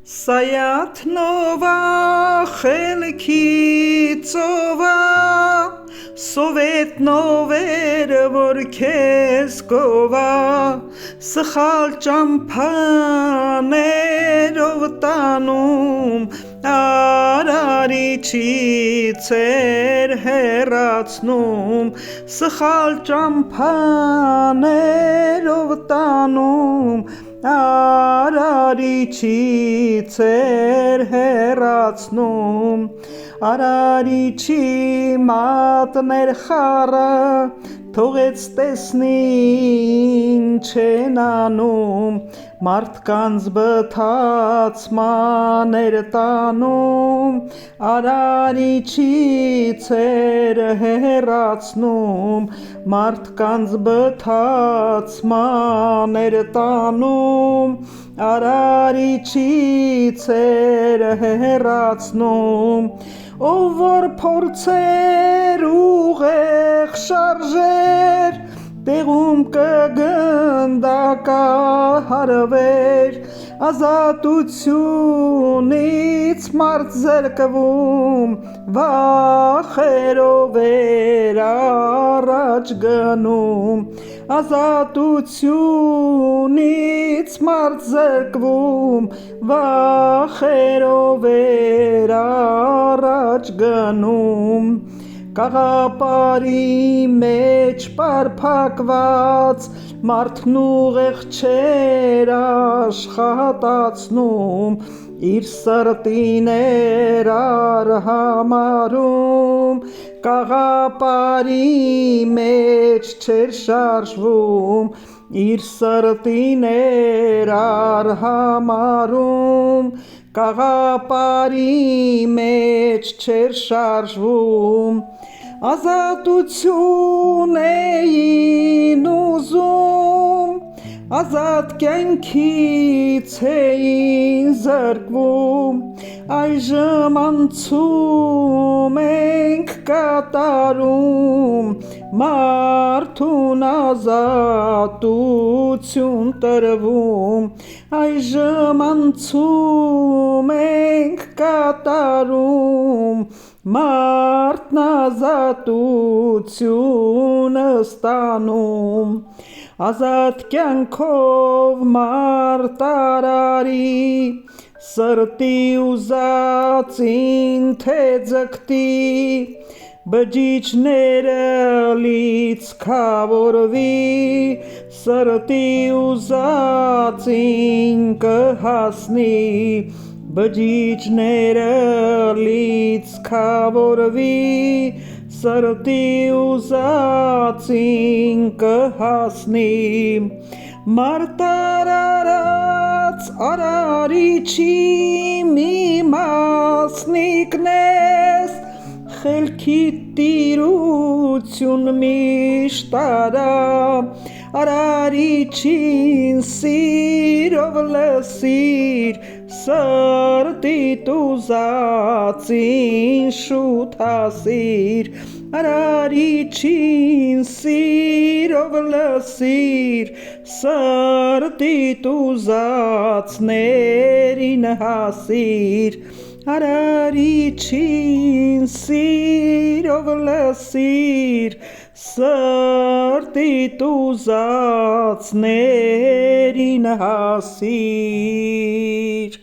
Սայաթնովա խելքի ծովա Սովետնովերը որ քեզ կովա Սխալ ճամփաներով տանում Արարիչից էր հեռացնում Սխալ ճամփաներով տանում Արարիչից էր հեռացնում Արարիչի մատներ խառը թողեց տեսնի ինչ են անում Մարդկանց բթացման էր տանում Արարիչից էր հեռացնում Մարդկանց բթացման էր տանում Արարիչից էր հեռացնում Ով որ փորձեր ուղեղ շարժեր Տեղում կգնդա կահարվեր Ազատությունից մարդ զրկվում Վախերով էր առաջ գնում Ազատությունից մարդ զրկվում Վախերով էր առաջ գնում Կաղապարի մեջ պարփակված Մարդն ուղեղ չէր աշխատացնում Իր սրտին էր արհամարհում Կաղապարի մեջ չէր շարժվում Իր սրտին էր արհամարհում Կաղապարի մեջ չէր շարժվում Ազատություն էին ուզում Ազատ կյանքից էին զրկվում Այժմ անցում ենք կատարում Մարդուն ազատություն տրվում Այժմ անցում ենք կատարում Մարդն ազատություն ստանում Ազատ կյանքով մարդ արարի Սրտի ուզածին թե ձգտի Բջիջները լիցքավորվի Սրտի ուզածին կհասնի Բջիջները լիցքավորվի Սրտի ուզածին կհասնի Մարդ արարած արարիչի մի մասնիկն ես Խելքի տիրություն միշտ արա Արարիչին սիրով լսիր Սրտիդ ուզածին շուտ հասիր Արարիչին սիրով լսիր Սրտիդ ուզածներին հասիր Արարիչին սիրով լսիր Սրտիդ ուզածներին հասիր